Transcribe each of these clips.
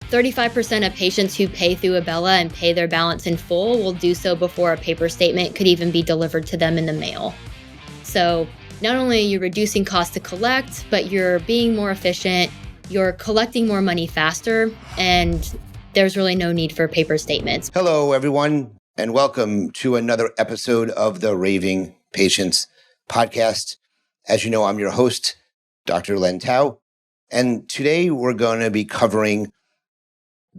35% of patients who pay through Abella and pay their balance in full will do so before a paper statement could even be delivered to them in the mail. So not only are you reducing cost to collect, but you're being more efficient, you're collecting more money faster, and there's really no need for paper statements. Hello, everyone, and welcome to another episode of the Raving Patients podcast. As you know, I'm your host, Dr. Len Tao, and today we're going to be covering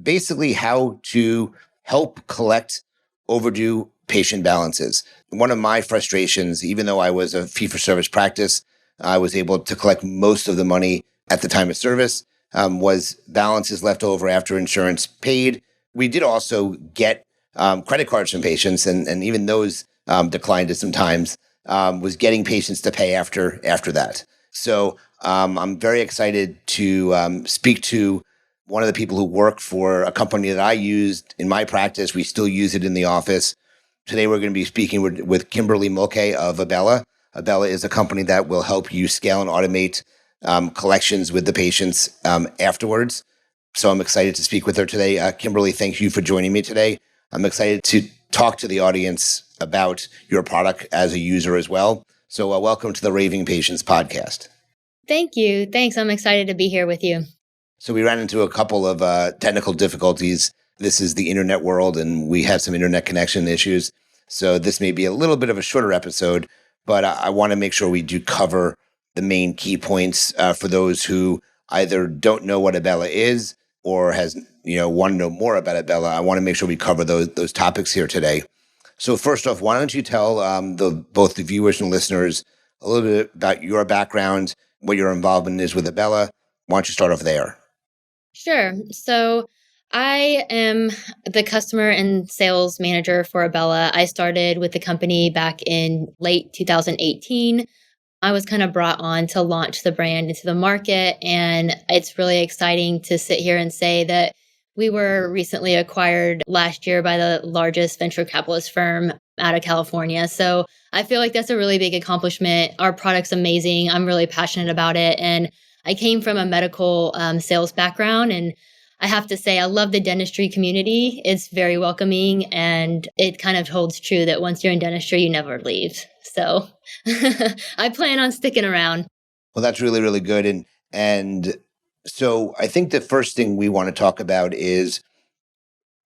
basically how to help collect overdue patient balances. One of my frustrations, even though I was a fee-for-service practice, I was able to collect most of the money at the time of service, was balances left over after insurance paid. We did also get credit cards from patients, and even those declined at some times, was getting patients to pay after that. So I'm very excited to speak to one of the people who work for a company that I used in my practice. We still use it in the office. Today, we're going to be speaking with Kimberlee Mulkay of Abella. Abella is a company that will help you scale and automate collections with the patients afterwards. So I'm excited to speak with her today. Kimberlee, thank you for joining me today. I'm excited to talk to the audience about your product as a user as well. So welcome to the Raving Patients podcast. Thank you. Thanks. I'm excited to be here with you. So we ran into a couple of technical difficulties. This is the internet world, and we had some internet connection issues. So this may be a little bit of a shorter episode, but I want to make sure we do cover the main key points for those who either don't know what Abella is or want to know more about Abella. I want to make sure we cover those topics here today. So first off, why don't you tell both the viewers and listeners a little bit about your background, what your involvement is with Abella. Why don't you start off there? Sure. So I am the customer and sales manager for Abella. I started with the company back in late 2018. I was kind of brought on to launch the brand into the market, and it's really exciting to sit here and say that we were recently acquired last year by the largest venture capitalist firm out of California. So I feel like that's a really big accomplishment. Our product's amazing. I'm really passionate about it. And I came from a medical sales background, and I have to say I love the dentistry community. It's very welcoming, and it kind of holds true that once you're in dentistry, you never leave. So I plan on sticking around. Well, that's really, really good. And so I think the first thing we want to talk about is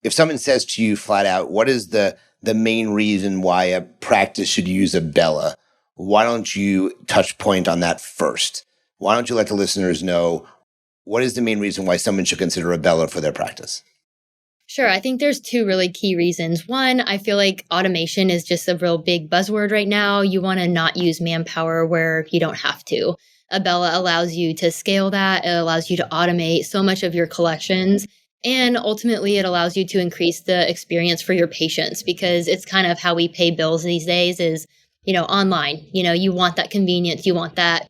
if someone says to you flat out, what is the main reason why a practice should use Abella? Why don't you touch point on that first? Why don't you let the listeners know what is the main reason why someone should consider Abella for their practice? Sure. I think there's two really key reasons. One, I feel like automation is just a real big buzzword right now. You want to not use manpower where you don't have to. Abella allows you to scale that. It allows you to automate so much of your collections. And ultimately, it allows you to increase the experience for your patients, because it's kind of how we pay bills these days is, online. You want that convenience. You want that,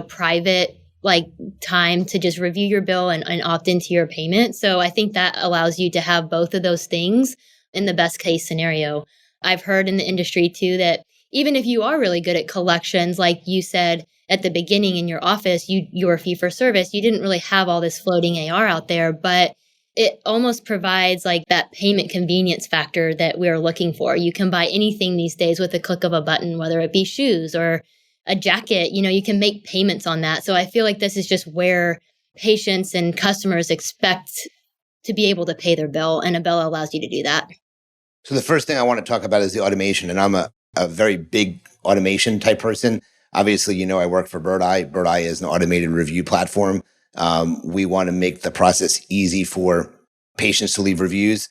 private time to just review your bill and opt into your payment. So I think that allows you to have both of those things in the best case scenario. I've heard in the industry too that even if you are really good at collections, like you said at the beginning in your office, you were fee for service, you didn't really have all this floating AR out there, but it almost provides like that payment convenience factor that we're looking for. You can buy anything these days with a click of a button, whether it be shoes or a jacket, you can make payments on that. So I feel like this is just where patients and customers expect to be able to pay their bill, and Abella allows you to do that. So the first thing I want to talk about is the automation, and I'm a very big automation type person. Obviously, I work for Bird Eye. Bird Eye is an automated review platform. We want to make the process easy for patients to leave reviews.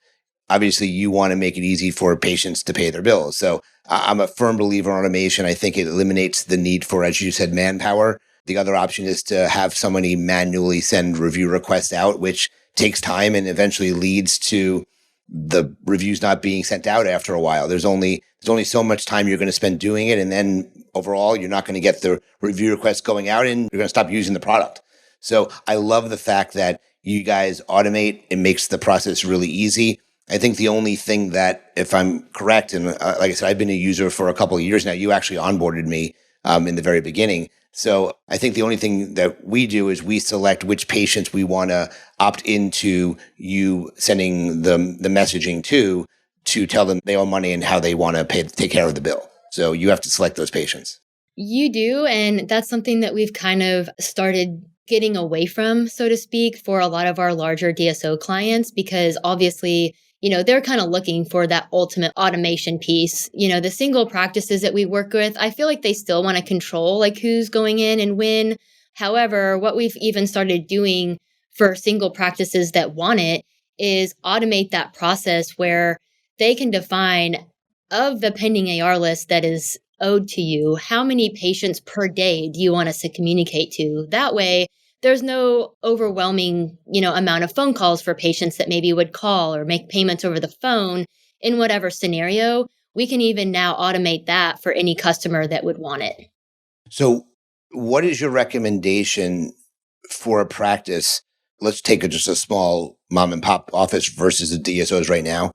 Obviously, you want to make it easy for patients to pay their bills. So I'm a firm believer in automation. I think it eliminates the need for, as you said, manpower. The other option is to have somebody manually send review requests out, which takes time and eventually leads to the reviews not being sent out after a while. There's only so much time you're going to spend doing it. And then overall, you're not going to get the review requests going out and you're going to stop using the product. So I love the fact that you guys automate. It makes the process really easy. I think the only thing that, if I'm correct, and like I said, I've been a user for a couple of years now, you actually onboarded me in the very beginning. So I think the only thing that we do is we select which patients we want to opt into you sending them the messaging to tell them they owe money and how they want to take care of the bill. So you have to select those patients. You do. And that's something that we've kind of started getting away from, so to speak, for a lot of our larger DSO clients, because obviously, they're kind of looking for that ultimate automation piece. The single practices that we work with, I feel like they still want to control like who's going in and when. However, what we've even started doing for single practices that want it is automate that process where they can define of the pending AR list that is owed to you, how many patients per day do you want us to communicate to? That way, there's no overwhelming, amount of phone calls for patients that maybe would call or make payments over the phone in whatever scenario. We can even now automate that for any customer that would want it. So what is your recommendation for a practice? Let's take just a small mom and pop office versus the DSOs right now.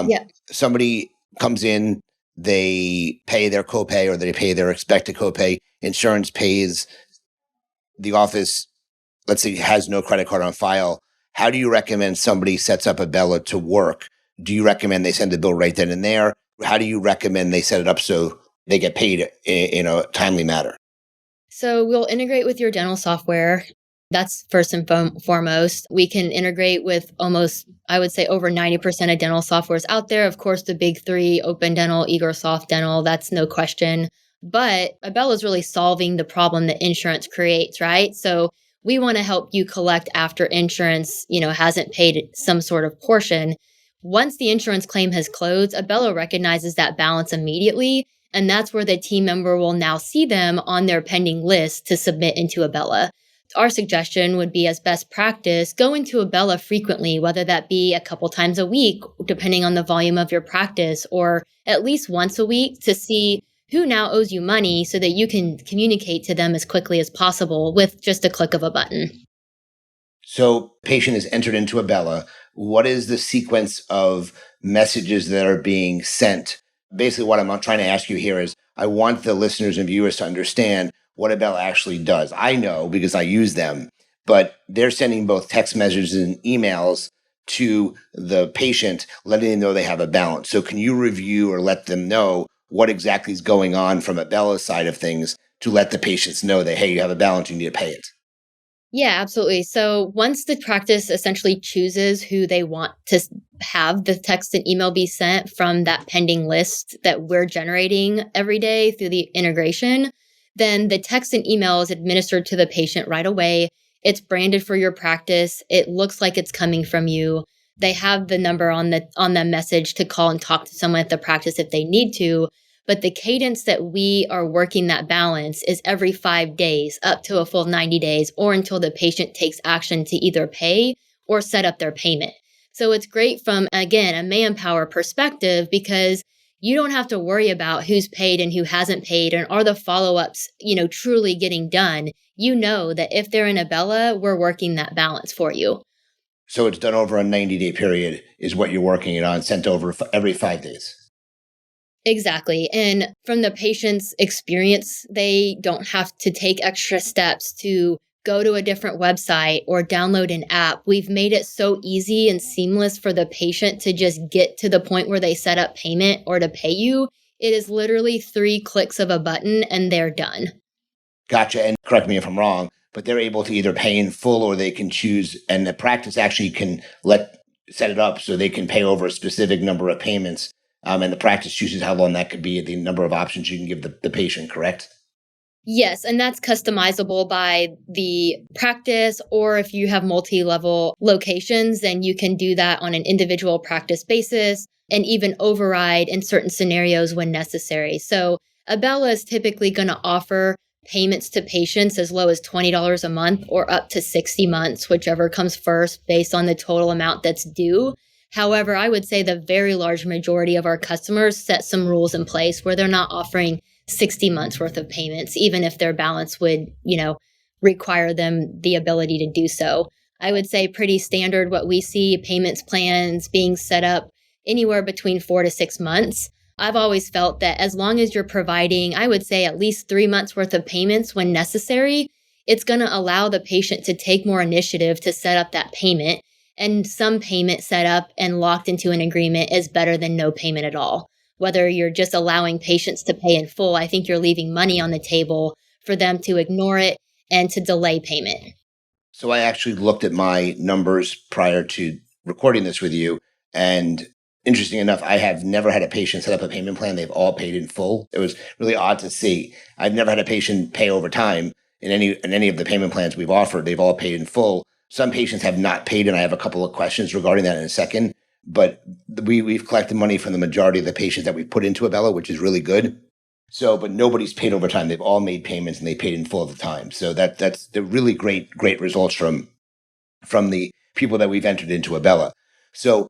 Yeah. Somebody comes in, they pay their copay or they pay their expected copay. Insurance pays. The office, let's say, has no credit card on file. How do you recommend somebody sets up Abella to work? Do you recommend they send the bill right then and there? How do you recommend they set it up so they get paid in a timely manner? So we'll integrate with your dental software. That's first and foremost. We can integrate with almost, I would say, over 90% of dental softwares out there. Of course, the big three, Open Dental, Soft Dental, that's no question. But Abella is really solving the problem that insurance creates, right? So we want to help you collect after insurance, hasn't paid some sort of portion. Once the insurance claim has closed, Abella recognizes that balance immediately. And that's where the team member will now see them on their pending list to submit into Abella. Our suggestion would be, as best practice, go into Abella frequently, whether that be a couple times a week, depending on the volume of your practice, or at least once a week to see who now owes you money so that you can communicate to them as quickly as possible with just a click of a button. So patient is entered into Abella. What is the sequence of messages that are being sent? Basically, what I'm trying to ask you here is I want the listeners and viewers to understand what Abella actually does. I know because I use them, but they're sending both text messages and emails to the patient, letting them know they have a balance. So can you review or let them know what exactly is going on from Abella's side of things to let the patients know that, hey, you have a balance, you need to pay it? Yeah, absolutely. So once the practice essentially chooses who they want to have the text and email be sent from that pending list that we're generating every day through the integration, then the text and email is administered to the patient right away. It's branded for your practice. It looks like it's coming from you. They have the number on the message to call and talk to someone at the practice if they need to. But the cadence that we are working that balance is every 5 days, up to a full 90 days, or until the patient takes action to either pay or set up their payment. So it's great from, again, a manpower perspective, because you don't have to worry about who's paid and who hasn't paid, and are the follow-ups, truly getting done. You know that if they're in Abella, we're working that balance for you. So it's done over a 90-day period is what you're working it on, sent over every 5 days. Exactly. And from the patient's experience, they don't have to take extra steps to go to a different website or download an app. We've made it so easy and seamless for the patient to just get to the point where they set up payment or to pay you. It is literally 3 clicks of a button and they're done. Gotcha. And correct me if I'm wrong, but they're able to either pay in full or they can choose, and the practice actually can set it up so they can pay over a specific number of payments. And the practice chooses how long that could be, the number of options you can give the patient, correct? Yes, and that's customizable by the practice, or if you have multi-level locations, then you can do that on an individual practice basis and even override in certain scenarios when necessary. So Abella is typically going to offer payments to patients as low as $20 a month or up to 60 months, whichever comes first based on the total amount that's due. However, I would say the very large majority of our customers set some rules in place where they're not offering 60 months worth of payments, even if their balance would, require them the ability to do so. I would say pretty standard what we see, payments plans being set up anywhere between 4 to 6 months. I've always felt that as long as you're providing, I would say at least 3 months worth of payments when necessary, it's going to allow the patient to take more initiative to set up that payment. And some payment set up and locked into an agreement is better than no payment at all. Whether you're just allowing patients to pay in full, I think you're leaving money on the table for them to ignore it and to delay payment. So I actually looked at my numbers prior to recording this with you. And interesting enough, I have never had a patient set up a payment plan. They've all paid in full. It was really odd to see. I've never had a patient pay over time in any of the payment plans we've offered. They've all paid in full. Some patients have not paid, and I have a couple of questions regarding that in a second. But we've collected money from the majority of the patients that we put into Abella, which is really good. So, but nobody's paid over time. They've all made payments and they paid in full at the time. So that's the really great results from the people that we've entered into Abella. So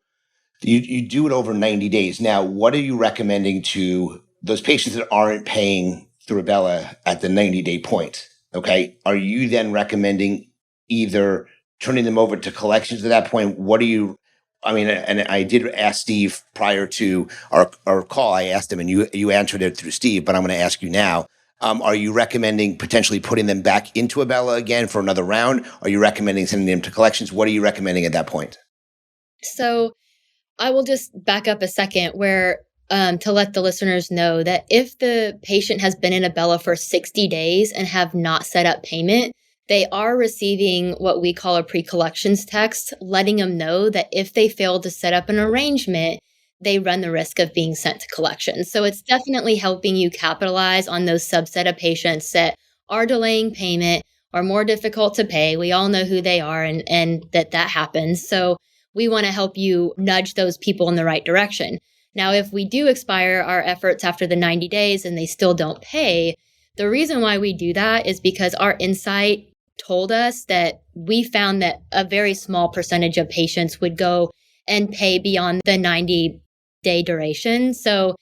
you do it over 90 days. Now, what are you recommending to those patients that aren't paying through Abella at the 90-day point? Okay. Are you then recommending either turning them over to collections at that point? What are you, I mean, and I did ask Steve prior to our call. I asked him, and you answered it through Steve, but I'm going to ask you now. Are you recommending potentially putting them back into Abella again for another round? Are you recommending sending them to collections? What are you recommending at that point? So I will just back up a second where to let the listeners know that if the patient has been in Abella for 60 days and have not set up payment, they are receiving what we call a pre-collections text, letting them know that if they fail to set up an arrangement, they run the risk of being sent to collections. So it's definitely helping you capitalize on those subset of patients that are delaying payment, are more difficult to pay. We all know who they are and that happens. So we want to help you nudge those people in the right direction. Now, if we do expire our efforts after the 90 days and they still don't pay, the reason why we do that is because our insight told us that we found that a very small percentage of patients would go and pay beyond the 90-day duration. So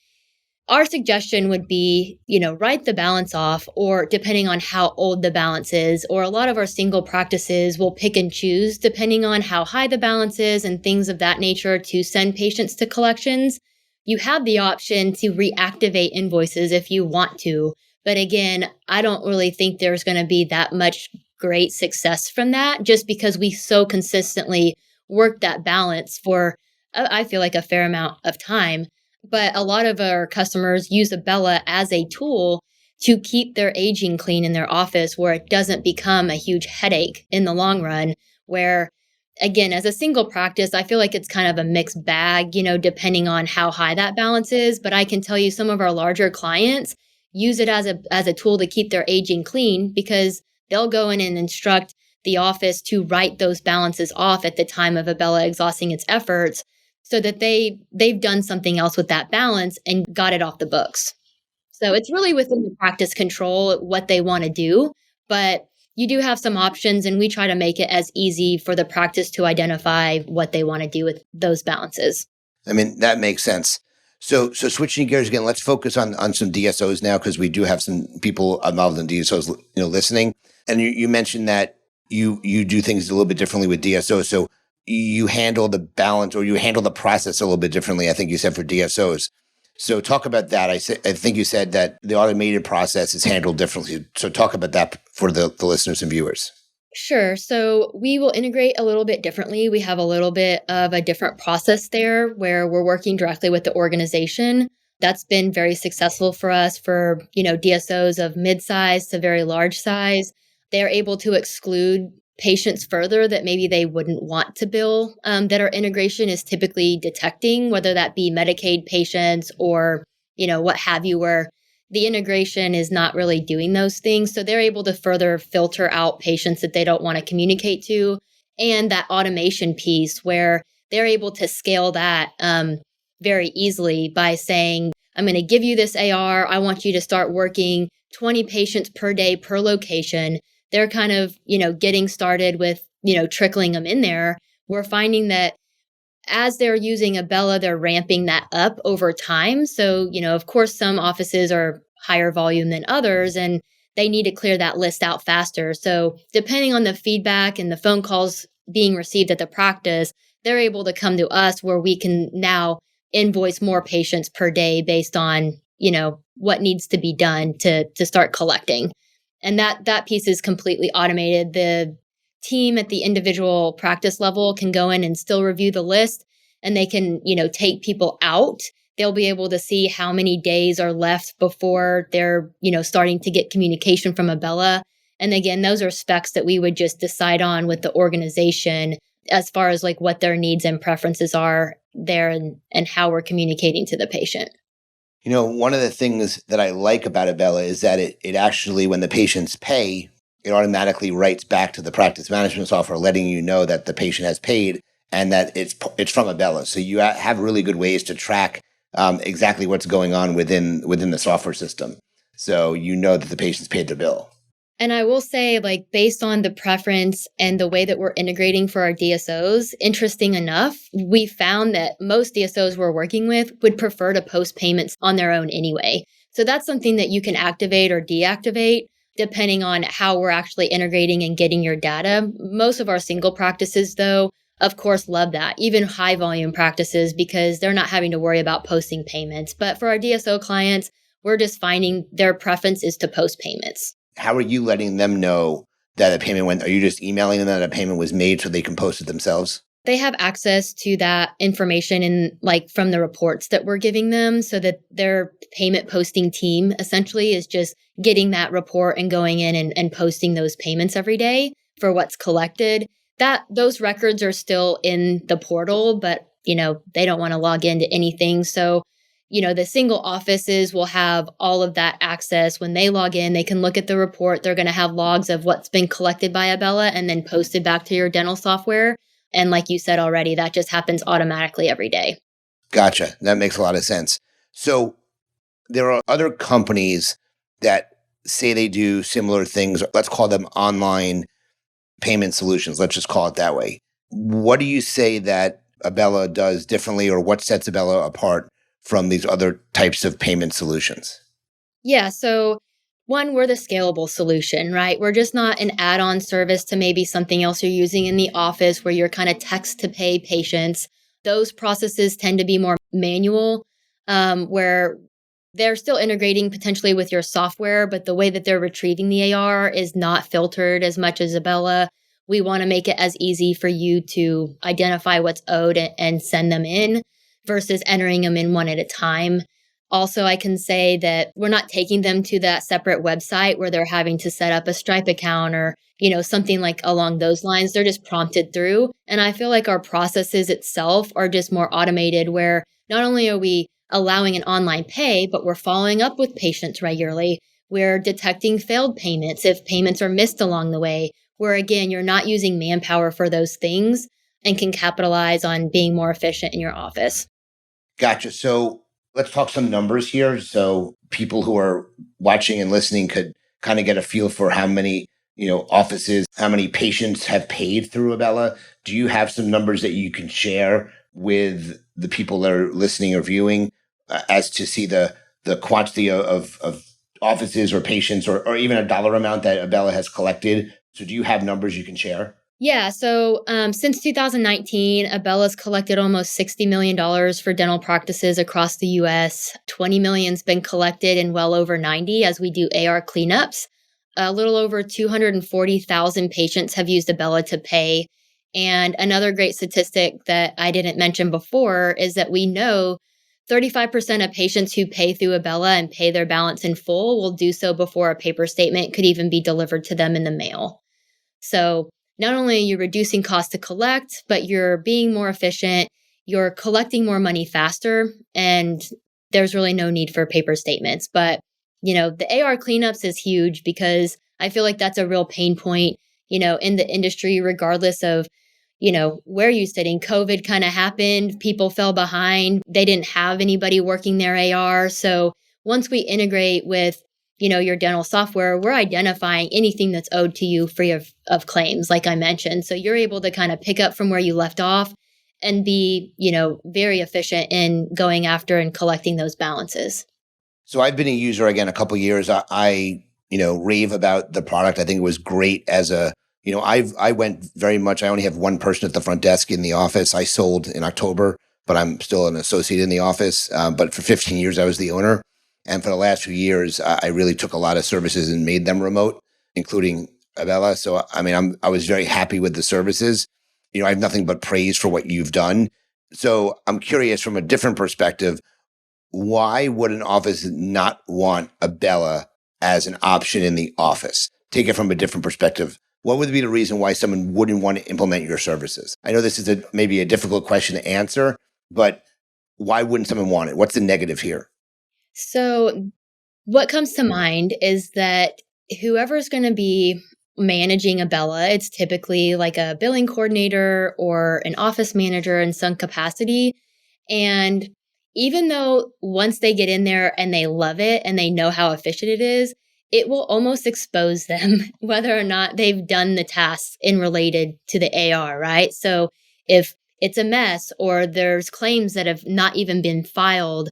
our suggestion would be, write the balance off, or depending on how old the balance is, or a lot of our single practices will pick and choose depending on how high the balance is and things of that nature to send patients to collections. You have the option to reactivate invoices if you want to. But again, I don't really think there's going to be that much great success from that, just because we so consistently work that balance for, I feel like, a fair amount of time. But a lot of our customers use Abella as a tool to keep their aging clean in their office, where it doesn't become a huge headache in the long run. Where, again, as a single practice, I feel like it's kind of a mixed bag, depending on how high that balance is. But I can tell you some of our larger clients use it as a tool to keep their aging clean, because they'll go in and instruct the office to write those balances off at the time of Abella exhausting its efforts, so that they've done something else with that balance and got it off the books. So it's really within the practice control what they want to do, but you do have some options, and we try to make it as easy for the practice to identify what they want to do with those balances. I mean, that makes sense. So switching gears again, let's focus on some DSOs now, because we do have some people involved in DSOs, listening. And you mentioned that you do things a little bit differently with DSOs. So you handle the balance, or you handle the process a little bit differently, I think you said, for DSOs. So talk about that. I think you said that the automated process is handled differently. So talk about that for the listeners and viewers. Sure. So we will integrate a little bit differently. We have a little bit of a different process there where we're working directly with the organization. That's been very successful for us for, DSOs of mid-size to very large size. They're able to exclude patients further that maybe they wouldn't want to bill, that our integration is typically detecting, whether that be Medicaid patients or, what have you, where the integration is not really doing those things. So they're able to further filter out patients that they don't want to communicate to. And that automation piece where they're able to scale that very easily by saying, I'm going to give you this AR. I want you to start working 20 patients per day per location. They're kind of, getting started with, trickling them in there. We're finding that as they're using Abella, they're ramping that up over time. So, of course, some offices are higher volume than others, and they need to clear that list out faster. So depending on the feedback and the phone calls being received at the practice, they're able to come to us where we can now invoice more patients per day based on, what needs to be done to start collecting. And that piece is completely automated. The team at the individual practice level can go in and still review the list, and they can, take people out. They'll be able to see how many days are left before they're, starting to get communication from Abella. And again, those are specs that we would just decide on with the organization as far as like what their needs and preferences are there and how we're communicating to the patient. One of the things that I like about Abella is that it actually, when the patients pay, it automatically writes back to the practice management software, letting you know that the patient has paid and that it's from Abella. So you have really good ways to track exactly what's going on within the software system. So you know that the patient's paid their bill. And I will say, like, based on the preference and the way that we're integrating for our DSOs, interesting enough, we found that most DSOs we're working with would prefer to post payments on their own anyway. So that's something that you can activate or deactivate depending on how we're actually integrating and getting your data. Most of our single practices, though, of course, love that, even high volume practices, because they're not having to worry about posting payments. But for our DSO clients, we're just finding their preference is to post payments. How are you letting them know that a payment went? Are you just emailing them that a payment was made so they can post it themselves? They have access to that information in from the reports that we're giving them, so that their payment posting team essentially is just getting that report and going in and posting those payments every day for what's collected. Those records are still in the portal, but they don't want to log into anything. So the single offices will have all of that access. When they log in, they can look at the report. They're going to have logs of what's been collected by Abella and then posted back to your dental software. And like you said already, that just happens automatically every day. Gotcha. That makes a lot of sense. So there are other companies that say they do similar things. Let's call them online payment solutions. Let's just call it that way. What do you say that Abella does differently, or what sets Abella apart from these other types of payment solutions? Yeah. So one, we're the scalable solution, right? We're just not an add-on service to maybe something else you're using in the office where you're kind of text to pay patients. Those processes tend to be more manual, where they're still integrating potentially with your software, but the way that they're retrieving the AR is not filtered as much as Abella. We want to make it as easy for you to identify what's owed and send them in versus entering them in one at a time. Also, I can say that we're not taking them to that separate website where they're having to set up a Stripe account or, something like along those lines. They're just prompted through. And I feel like our processes itself are just more automated, where not only are we allowing an online pay, but we're following up with patients regularly. We're detecting failed payments if payments are missed along the way, where again, you're not using manpower for those things and can capitalize on being more efficient in your office. Gotcha. So let's talk some numbers here, so people who are watching and listening could kind of get a feel for how many, offices, how many patients have paid through Abella. Do you have some numbers that you can share with the people that are listening or viewing as to see the quantity of offices or patients or even a dollar amount that Abella has collected? So do you have numbers you can share? Yeah. So since 2019, Abella's collected almost $60 million for dental practices across the U.S. $20 million's been collected in well over 90 as we do AR cleanups. A little over 240,000 patients have used Abella to pay. And another great statistic that I didn't mention before is that we know 35% of patients who pay through Abella and pay their balance in full will do so before a paper statement could even be delivered to them in the mail. So not only are you reducing cost to collect, but you're being more efficient, you're collecting more money faster, and there's really no need for paper statements. But, the AR cleanups is huge because I feel like that's a real pain point, in the industry, regardless of, where you're sitting. COVID kind of happened, people fell behind, they didn't have anybody working their AR. So once we integrate with your dental software, we're identifying anything that's owed to you free of claims, like I mentioned. So you're able to kind of pick up from where you left off and be, very efficient in going after and collecting those balances. So I've been a user again a couple of years. I rave about the product. I think it was great as a, I went very much, I only have one person at the front desk in the office. I sold in October, but I'm still an associate in the office. But for 15 years, I was the owner. And for the last few years, I really took a lot of services and made them remote, including Abella. So, I mean, I was very happy with the services. I have nothing but praise for what you've done. So I'm curious from a different perspective, why would an office not want Abella as an option in the office? Take it from a different perspective. What would be the reason why someone wouldn't want to implement your services? I know this is maybe a difficult question to answer, but why wouldn't someone want it? What's the negative here? So what comes to mind is that whoever's going to be managing Abella, it's typically like a billing coordinator or an office manager in some capacity. And even though once they get in there and they love it and they know how efficient it is, it will almost expose them whether or not they've done the tasks in related to the AR, right? So if it's a mess or there's claims that have not even been filed,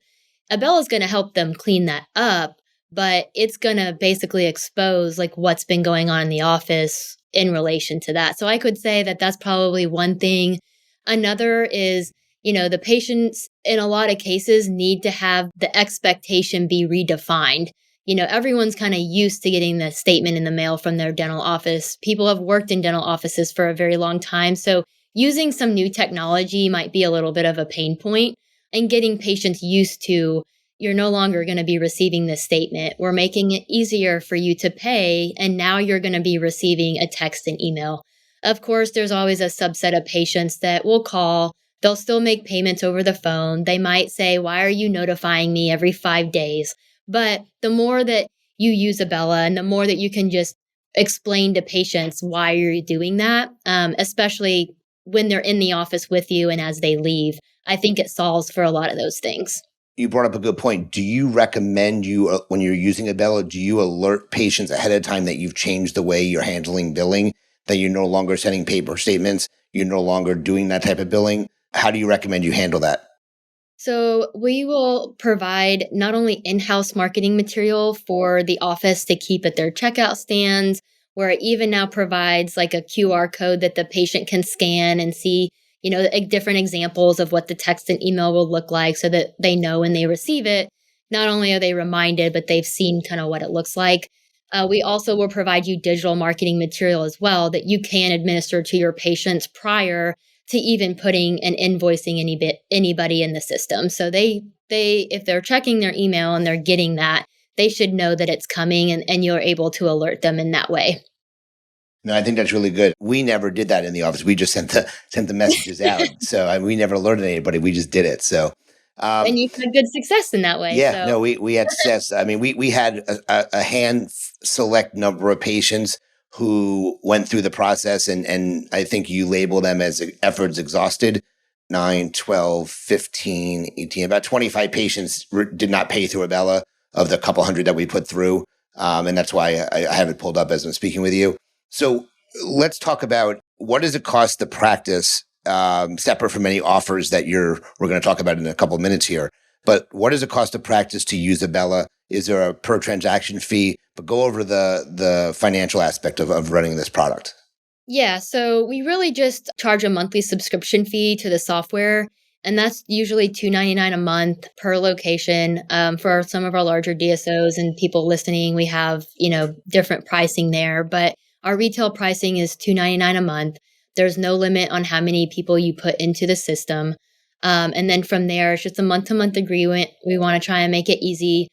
Abella's going to help them clean that up, but it's going to basically expose like what's been going on in the office in relation to that. So I could say that that's probably one thing. Another is, the patients in a lot of cases need to have the expectation be redefined. Everyone's kind of used to getting the statement in the mail from their dental office. People have worked in dental offices for a very long time. So using some new technology might be a little bit of a pain point, and getting patients used to, you're no longer going to be receiving this statement. We're making it easier for you to pay, and now you're going to be receiving a text and email. Of course, there's always a subset of patients that will call. They'll still make payments over the phone. They might say, why are you notifying me every 5 days? But the more that you use Abella and the more that you can just explain to patients why you're doing that, especially when they're in the office with you and as they leave, I think it solves for a lot of those things. You brought up a good point. Do you recommend when you're using Abella, do you alert patients ahead of time that you've changed the way you're handling billing, that you're no longer sending paper statements, you're no longer doing that type of billing? How do you recommend you handle that? So we will provide not only in-house marketing material for the office to keep at their checkout stands, where it even now provides like a QR code that the patient can scan and see, different examples of what the text and email will look like so that they know when they receive it. Not only are they reminded, but they've seen kind of what it looks like. We also will provide you digital marketing material as well that you can administer to your patients prior to even putting and invoicing anybody in the system. So they if they're checking their email and they're getting that, they should know that it's coming, and you're able to alert them in that way. No, I think that's really good. We never did that in the office. We just sent the messages out. So we never alerted anybody. We just did it. So And you've had good success in that way. yeah, So. no, we had success. I mean, we had a hand select number of patients who went through the process, and I think you label them as efforts exhausted. 9, 12, 15, 18, about 25 patients did not pay through Abella of the couple hundred that we put through. And that's why I have it pulled up as I'm speaking with you. So let's talk about, what does it cost to practice, separate from any offers that we're going to talk about in a couple of minutes here. But what does it cost to practice to use Abella? Is there a per transaction fee? But go over the financial aspect of running this product. Yeah, so we really just charge a monthly subscription fee to the software, and that's usually $2.99 a month per location. For some of our larger DSOs and people listening, we have different pricing there, but our retail pricing is $2.99 a month. There's no limit on how many people you put into the system. And then from there, it's just a month-to-month agreement. We want to try and make it easy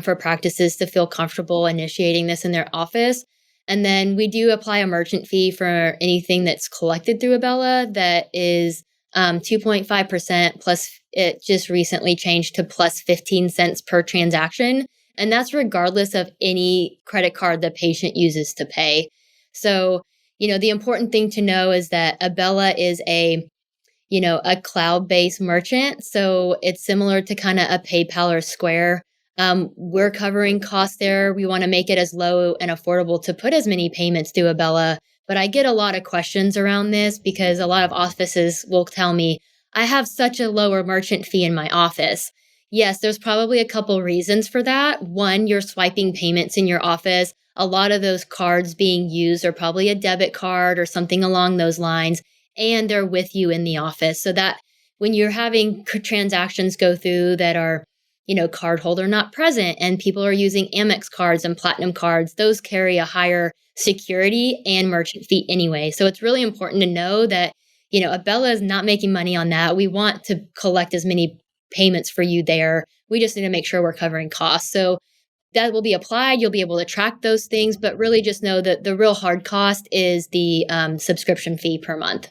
for practices to feel comfortable initiating this in their office. And then we do apply a merchant fee for anything that's collected through Abella that is 2.5%, plus it just recently changed to plus 15 cents per transaction. And that's regardless of any credit card the patient uses to pay. So, the important thing to know is that Abella is a cloud-based merchant. So it's similar to kind of a PayPal or Square. We're covering costs there. We want to make it as low and affordable to put as many payments through Abella. But I get a lot of questions around this because a lot of offices will tell me, I have such a lower merchant fee in my office. Yes, there's probably a couple reasons for that. One, you're swiping payments in your office. A lot of those cards being used are probably a debit card or something along those lines, and they're with you in the office. So that when you're having transactions go through that are, cardholder not present and people are using Amex cards and Platinum cards, those carry a higher security and merchant fee anyway. So it's really important to know that, Abella is not making money on that. We want to collect as many payments for you there. We just need to make sure we're covering costs. So that will be applied. You'll be able to track those things, but really just know that the real hard cost is the subscription fee per month.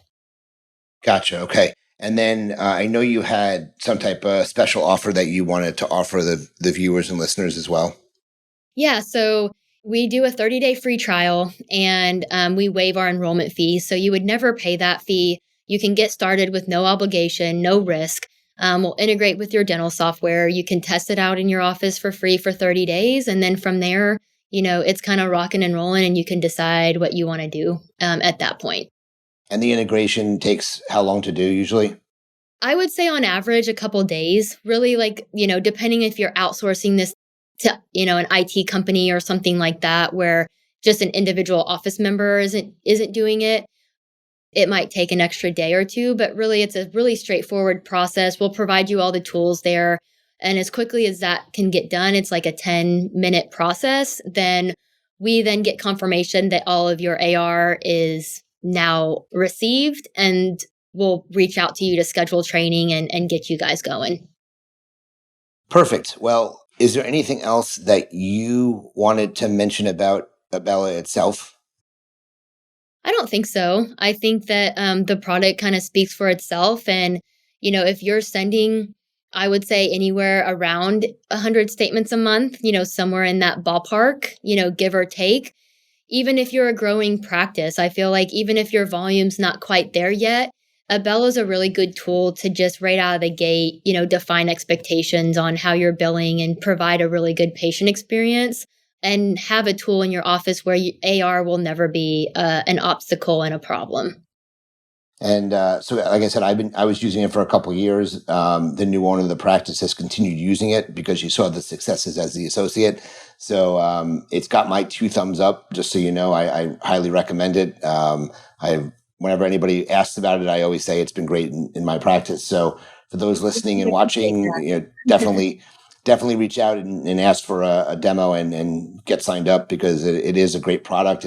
Gotcha. Okay. And then I know you had some type of special offer that you wanted to offer the viewers and listeners as well. Yeah. So we do a 30-day free trial and we waive our enrollment fee. So you would never pay that fee. You can get started with no obligation, no risk. We'll integrate with your dental software. You can test it out in your office for free for 30 days. And then from there, it's kind of rocking and rolling and you can decide what you want to do at that point. And the integration takes how long to do usually? I would say on average, a couple days, really depending if you're outsourcing this to, an IT company or something like that, where just an individual office member isn't doing it. It might take an extra day or two, but really it's a really straightforward process. We'll provide you all the tools there. And as quickly as that can get done, it's like a 10-minute process. Then we then get confirmation that all of your AR is now received, and we'll reach out to you to schedule training and get you guys going. Perfect. Well, is there anything else that you wanted to mention about Abella itself? I don't think so. I think that the product kind of speaks for itself. And, if you're sending, I would say anywhere around 100 statements a month, somewhere in that ballpark, give or take, even if you're a growing practice, I feel like even if your volume's not quite there yet, Abella is a really good tool to just right out of the gate, define expectations on how you're billing and provide a really good patient experience, and have a tool in your office where AR will never be an obstacle and a problem. And so, like I said, I was using it for a couple of years. The new owner of the practice has continued using it because she saw the successes as the associate. So it's got my 2 thumbs up. Just so you know, I highly recommend it. Whenever anybody asks about it, I always say it's been great in my practice. So for those listening and watching, definitely reach out and ask for a demo and get signed up, because it is a great product.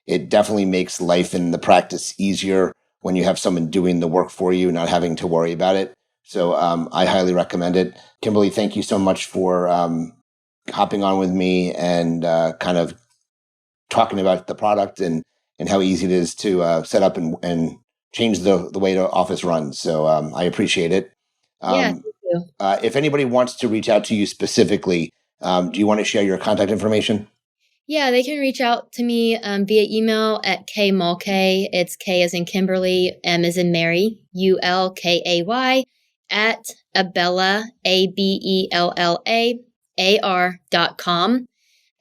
It definitely makes life in the practice easier when you have someone doing the work for you, not having to worry about it. So I highly recommend it. Kimberlee, thank you so much for hopping on with me and kind of talking about the product and how easy it is to set up and change the way the office runs. So I appreciate it. Yeah, thank you. If anybody wants to reach out to you specifically, do you want to share your contact information? Yeah, they can reach out to me via email at Mulkay. It's K as in Kimberlee, M as in Mary, ULKAY, at Abella, ABELLA, AR.com.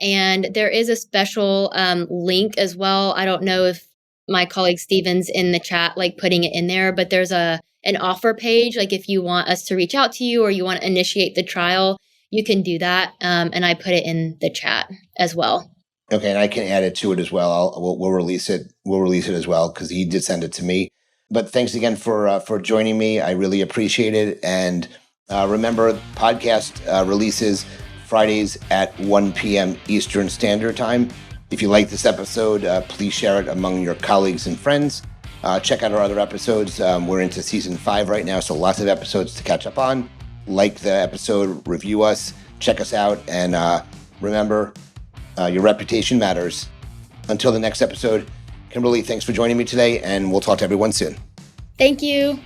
And there is a special link as well. I don't know if my colleague Steven's in the chat, putting it in there, but there's an offer page. If you want us to reach out to you or you want to initiate the trial, you can do that. And I put it in the chat as well. Okay, and I can add it to it as well. We'll release it. We'll release it as well because he did send it to me. But thanks again for joining me. I really appreciate it. And remember, podcast releases Fridays at 1 p.m. Eastern Standard Time. If you like this episode, please share it among your colleagues and friends. Check out our other episodes. We're into season 5 right now, so lots of episodes to catch up on. Like the episode, review us, check us out, and remember, your reputation matters. Until the next episode, Kimberlee, thanks for joining me today, and we'll talk to everyone soon. Thank you.